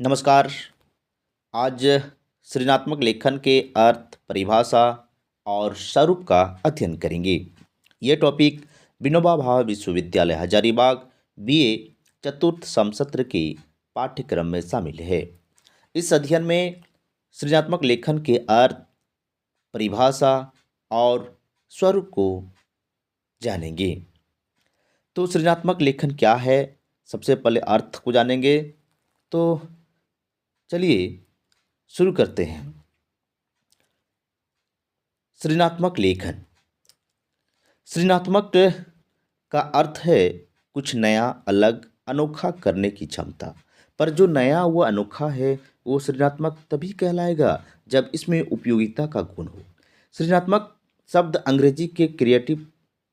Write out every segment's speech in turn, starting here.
नमस्कार। आज सृजनात्मक लेखन के अर्थ, परिभाषा और स्वरूप का अध्ययन करेंगे। ये टॉपिक विनोबा भावे विश्वविद्यालय हजारीबाग बीए चतुर्थ समसत्र के पाठ्यक्रम में शामिल है। इस अध्ययन में सृजनात्मक लेखन के अर्थ, परिभाषा और स्वरूप को जानेंगे। तो सृजनात्मक लेखन क्या है, सबसे पहले अर्थ को जानेंगे। तो चलिए शुरू करते हैं। सृजनात्मक लेखन। सृजनात्मक का अर्थ है कुछ नया, अलग, अनोखा करने की क्षमता। पर जो नया व अनोखा है वो सृजनात्मक तभी कहलाएगा जब इसमें उपयोगिता का गुण हो। सृजनात्मक शब्द अंग्रेजी के क्रिएटिव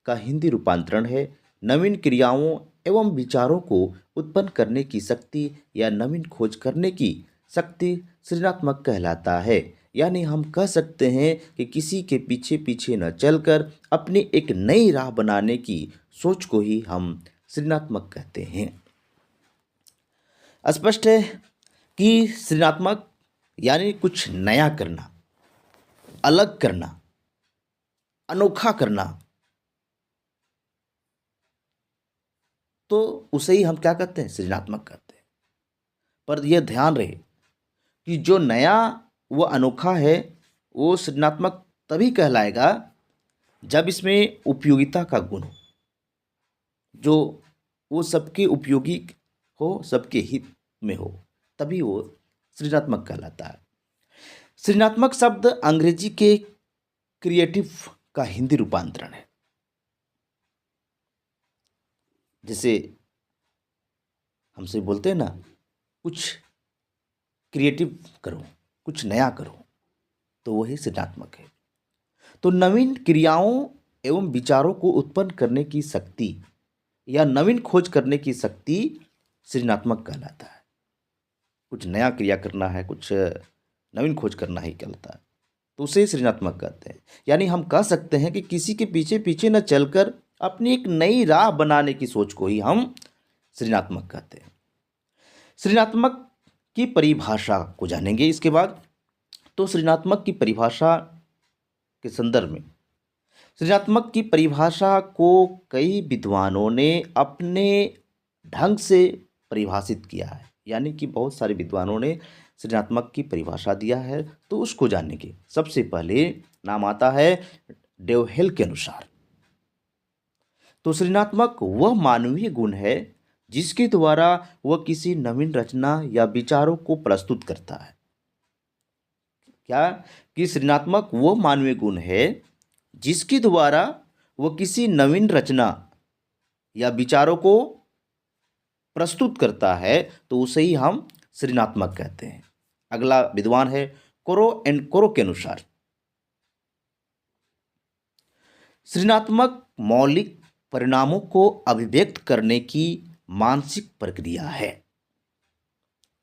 का हिंदी रूपांतरण है। नवीन क्रियाओं एवं विचारों को उत्पन्न करने की शक्ति या नवीन खोज करने की शक्ति सृजनात्मक कहलाता है। यानी हम कह सकते हैं कि किसी के पीछे पीछे न चलकर अपनी एक नई राह बनाने की सोच को ही हम सृजनात्मक कहते हैं। स्पष्ट है कि सृजनात्मक यानी कुछ नया करना, अलग करना, अनोखा करना, तो उसे ही हम क्या कहते हैं, सृजनात्मक कहते हैं। पर यह ध्यान रहे कि जो नया व अनोखा है वो सृजनात्मक तभी कहलाएगा जब इसमें उपयोगिता का गुण हो, जो वो सबके उपयोगी हो, सबके हित में हो, तभी वो सृजनात्मक कहलाता है। सृजनात्मक शब्द अंग्रेजी के क्रिएटिव का हिंदी रूपांतरण है। जैसे हमसे बोलते हैं ना, कुछ क्रिएटिव करो, कुछ नया करो, तो वही सृजनात्मक है। तो नवीन क्रियाओं एवं विचारों को उत्पन्न करने की शक्ति या नवीन खोज करने की शक्ति सृजनात्मक कहलाता है। कुछ नया क्रिया करना है, कुछ नवीन खोज करना ही कहलाता है, तो उसे सृजनात्मक कहते हैं। यानी हम कह सकते हैं कि किसी के पीछे पीछे न चलकर अपनी एक नई राह बनाने की सोच को ही हम सृजनात्मक कहते हैं। सृजनात्मक की परिभाषा को जानेंगे इसके बाद। तो सृजनात्मक की परिभाषा के संदर्भ में, सृजनात्मक की परिभाषा को कई विद्वानों ने अपने ढंग से परिभाषित किया है। यानी कि बहुत सारे विद्वानों ने सृजनात्मक की परिभाषा दिया है, तो उसको जानेंगे। सबसे पहले नाम आता है डेवहेल के अनुसार। तो सृजनात्मक वह मानवीय गुण है जिसके द्वारा वह किसी नवीन रचना या विचारों को प्रस्तुत करता है। क्या कि सृजनात्मक वह मानवीय गुण है जिसके द्वारा वह किसी नवीन रचना या विचारों को प्रस्तुत करता है, तो उसे ही हम सृजनात्मक कहते हैं। अगला विद्वान है कोरो एंड कोरो के अनुसार। सृजनात्मक मौलिक परिणामों को अभिव्यक्त करने की मानसिक प्रक्रिया है।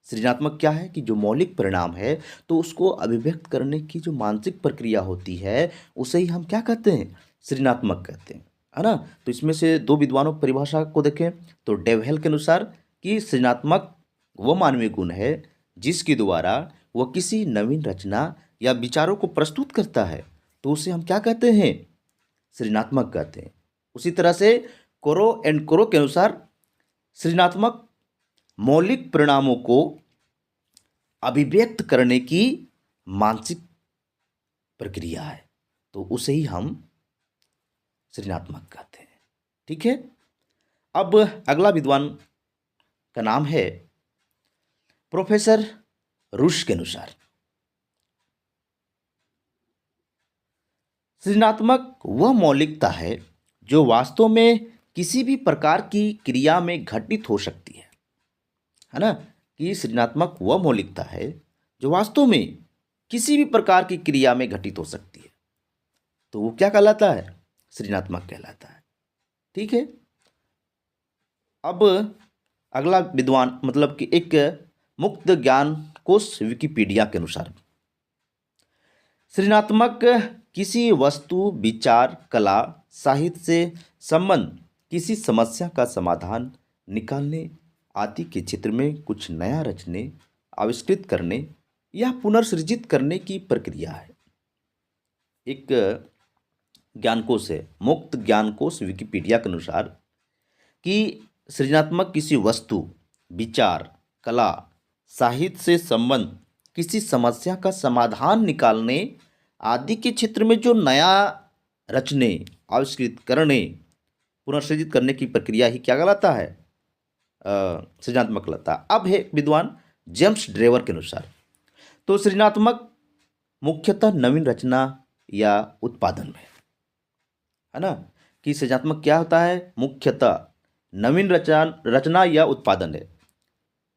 सृजनात्मक क्या है कि जो मौलिक परिणाम है तो उसको अभिव्यक्त करने की जो मानसिक प्रक्रिया होती है उसे ही हम क्या कहते हैं, सृजनात्मक कहते हैं, है ना। तो इसमें से दो विद्वानों की परिभाषा को देखें तो डेवहेल के अनुसार कि सृजनात्मक वह मानवीय गुण है जिसके द्वारा वह किसी नवीन रचना या विचारों को प्रस्तुत करता है, तो उसे हम क्या कहते हैं, सृजनात्मक कहते हैं। उसी तरह से कोरो एंड कोरो के अनुसार सृजनात्मक मौलिक परिणामों को अभिव्यक्त करने की मानसिक प्रक्रिया है, तो उसे ही हम सृजनात्मक कहते हैं। ठीक है। अब अगला विद्वान का नाम है प्रोफेसर रुश के अनुसार। सृजनात्मक वह मौलिकता है जो वास्तव में किसी भी प्रकार की क्रिया में घटित हो सकती है ना। कि सृजनात्मक वह मौलिकता है जो वास्तव में किसी भी प्रकार की क्रिया में घटित हो सकती है, तो वो क्या कहलाता है, सृजनात्मक कहलाता है। ठीक है। अब अगला विद्वान मतलब कि एक मुक्त ज्ञान कोश विकिपीडिया के अनुसार, सृजनात्मक किसी वस्तु, विचार, कला, साहित्य से संबंध किसी समस्या का समाधान निकालने आदि के क्षेत्र में कुछ नया रचने आविष्कृत करने या पुनर्सृजित करने की प्रक्रिया है। एक ज्ञानकोश है, मुक्त ज्ञानकोश विकिपीडिया के अनुसार कि सृजनात्मक किसी वस्तु, विचार, कला, साहित्य से संबंध किसी समस्या का समाधान निकालने आदि के क्षेत्र में जो नया रचने, आविष्कृत करने, पुनर्सृजित करने की प्रक्रिया ही क्या कहलाता है? सृजनात्मक कहलाता है। अब है विद्वान जेम्स ड्रेवर के अनुसार तो सृजनात्मक मुख्यतः नवीन रचना या उत्पादन में है ना, कि सृजनात्मक क्या होता है? मुख्यतः नवीन रचना या उत्पादन है।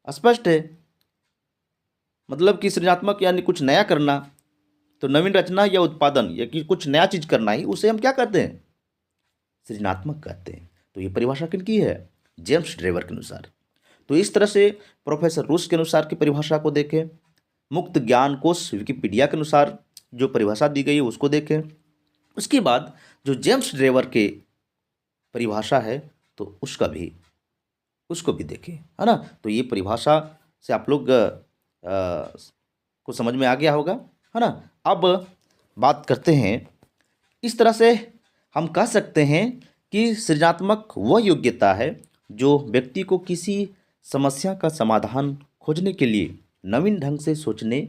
स्पष्ट है, मतलब कि सृजनात्मक यानी कुछ नया करना, तो नवीन रचना या उत्पादन या कि कुछ नया चीज करना ही उसे हम क्या कहते हैं? सृजनात्मक कहते हैं। तो ये परिभाषा किनकी है? जेम्स ड्रेवर के अनुसार। तो इस तरह से प्रोफेसर रूस के अनुसार की परिभाषा को देखें, मुक्त ज्ञानकोश विकिपीडिया के अनुसार जो परिभाषा दी गई है उसको देखें, उसके बाद जो जेम्स ड्रेवर के परिभाषा है तो उसको भी देखें, है ना। तो ये परिभाषा से आप लोग को समझ में आ गया होगा, है ना। अब बात करते हैं, इस तरह से हम कह सकते हैं कि सृजनात्मक वह योग्यता है जो व्यक्ति को किसी समस्या का समाधान खोजने के लिए, नवीन ढंग से सोचने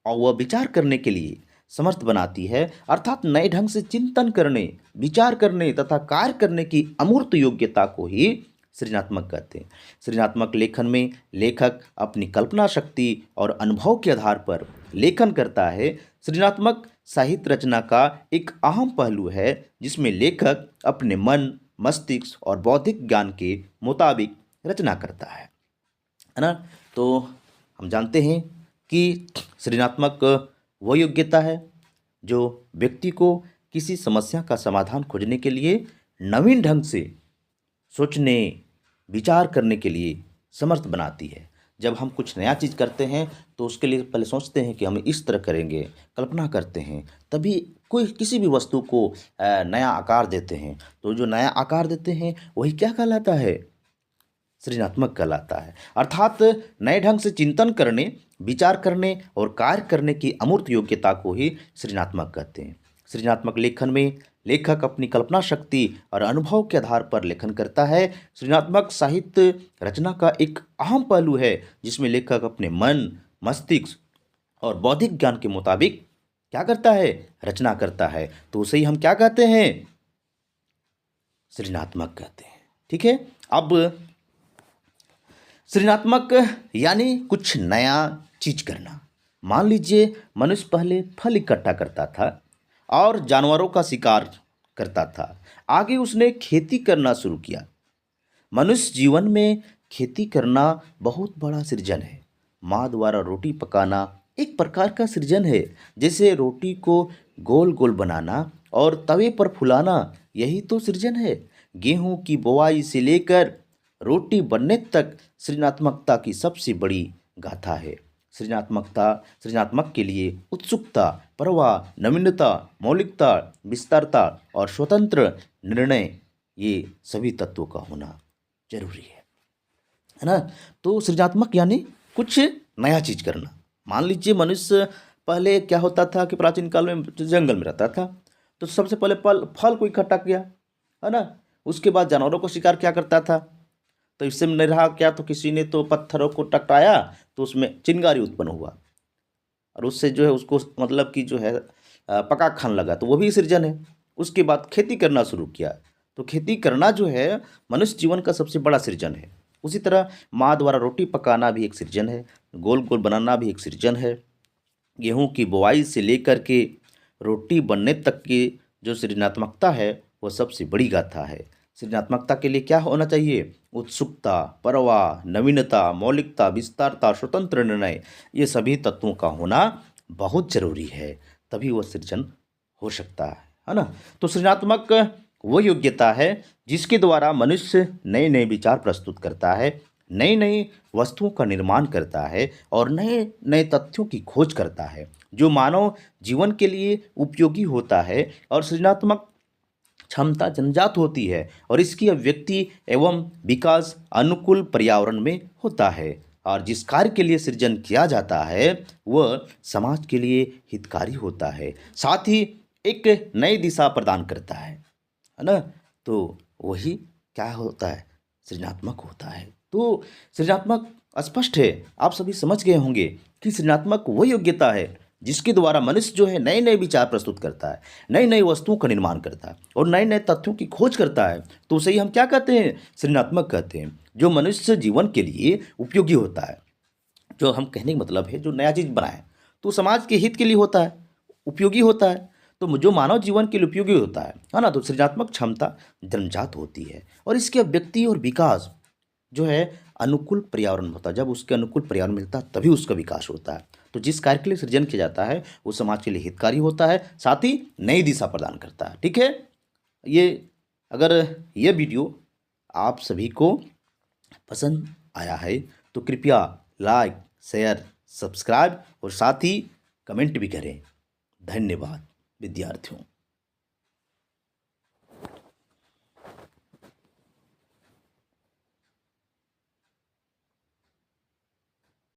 और वह विचार करने के लिए समर्थ बनाती है, अर्थात नए ढंग से चिंतन करने, विचार करने तथा कार्य करने की अमूर्त योग्यता को ही सृजनात्मक कहते हैं। सृजनात्मक लेखन में लेखक अपनी कल्पना शक्ति और अनुभव के आधार पर लेखन करता है। सृजनात्मक साहित्य रचना का एक अहम पहलू है जिसमें लेखक अपने मन, मस्तिष्क और बौद्धिक ज्ञान के मुताबिक रचना करता है ना। तो हम जानते हैं कि सृजनात्मक वह योग्यता है जो व्यक्ति को किसी समस्या का समाधान खोजने के लिए, नवीन ढंग से सोचने, विचार करने के लिए समर्थ बनाती है। जब हम कुछ नया चीज़ करते हैं तो उसके लिए पहले सोचते हैं कि हम इस तरह करेंगे, कल्पना करते हैं, तभी किसी भी वस्तु को नया आकार देते हैं। तो जो नया आकार देते हैं वही क्या कहलाता है? सृजनात्मक कहलाता है। अर्थात नए ढंग से चिंतन करने, विचार करने और कार्य करने की अमूर्त योग्यता को ही सृजनात्मक कहते हैं। सृजनात्मक लेखन में लेखक अपनी कल्पना शक्ति और अनुभव के आधार पर लेखन करता है। सृजनात्मक साहित्य रचना का एक अहम पहलू है जिसमें लेखक अपने मन, मस्तिष्क और बौद्धिक ज्ञान के मुताबिक क्या करता है? रचना करता है। तो उसे ही हम क्या कहते हैं? सृजनात्मक कहते हैं। ठीक है। अब सृजनात्मक यानी कुछ नया चीज करना। मान लीजिए मनुष्य पहले फल इकट्ठा करता था और जानवरों का शिकार करता था। आगे उसने खेती करना शुरू किया। मनुष्य जीवन में खेती करना बहुत बड़ा सृजन है। माँ द्वारा रोटी पकाना एक प्रकार का सृजन है। जैसे रोटी को गोल गोल बनाना और तवे पर फुलाना, यही तो सृजन है। गेहूं की बुआई से लेकर रोटी बनने तक सृजनात्मकता की सबसे बड़ी गाथा है। सृजनात्मक के लिए उत्सुकता, परवाह, नवीनता, मौलिकता, विस्तारता और स्वतंत्र निर्णय, ये सभी तत्वों का होना जरूरी है ना। तो सृजनात्मक यानी कुछ नया चीज करना। मान लीजिए मनुष्य पहले क्या होता था कि प्राचीन काल में जंगल में रहता था, तो सबसे पहले फल को इकट्ठा किया, है ना। उसके बाद जानवरों को शिकार क्या करता था, तो इससे नहीं रहा क्या, तो किसी ने तो पत्थरों को टकराया तो उसमें चिंगारी उत्पन्न हुआ और उससे जो है उसको मतलब कि जो है पका खाने लगा, तो वो भी सृजन है। उसके बाद खेती करना शुरू किया, तो खेती करना जो है मनुष्य जीवन का सबसे बड़ा सृजन है। उसी तरह माँ द्वारा रोटी पकाना भी एक सृजन है, गोल गोल बनाना भी एक सृजन है। गेहूं की बुआई से लेकर के रोटी बनने तक की जो सृजनात्मकता है वो सबसे बड़ी गाथा है। सृजनात्मकता के लिए क्या होना चाहिए? उत्सुकता, परवाह, नवीनता, मौलिकता, विस्तारता, स्वतंत्र निर्णय, ये सभी तत्वों का होना बहुत जरूरी है, तभी वह सृजन हो सकता है ना। तो सृजनात्मक वो योग्यता है जिसके द्वारा मनुष्य नए नए विचार प्रस्तुत करता है, नई नई वस्तुओं का निर्माण करता है और नए नए तथ्यों की खोज करता है जो मानव जीवन के लिए उपयोगी होता है। और सृजनात्मक क्षमता जन्मजात होती है और इसकी अभिव्यक्ति एवं विकास अनुकूल पर्यावरण में होता है। और जिस कार्य के लिए सृजन किया जाता है वह समाज के लिए हितकारी होता है, साथ ही एक नई दिशा प्रदान करता है ना। तो वही क्या होता है, सृजनात्मक होता है। तो सृजनात्मक स्पष्ट है, आप सभी समझ गए होंगे कि सृजनात्मक वह योग्यता है जिसके द्वारा मनुष्य जो है नए नए विचार प्रस्तुत करता है, नई नई वस्तुओं का निर्माण करता है और नए नए तथ्यों की खोज करता है। तो उसे ही हम क्या कहते हैं, सृजनात्मक कहते हैं, जो मनुष्य जीवन के लिए उपयोगी होता है। जो हम कहने का मतलब है जो नया चीज़ बनाए तो समाज के हित के लिए होता है, उपयोगी होता है। तो जो मानव जीवन के लिए उपयोगी होता है ना, तो सृजनात्मक क्षमता जन्मजात होती है और इसके व्यक्ति और विकास जो है अनुकूल पर्यावरण होता है। जब उसके अनुकूल पर्यावरण मिलता है तभी उसका विकास होता है। तो जिस कार्य के लिए सृजन किया जाता है वो समाज के लिए हितकारी होता है, साथ ही नई दिशा प्रदान करता है। ठीक है, ये अगर ये वीडियो आप सभी को पसंद आया है तो कृपया लाइक, शेयर, सब्सक्राइब और साथ ही कमेंट भी करें। धन्यवाद विद्यार्थियों।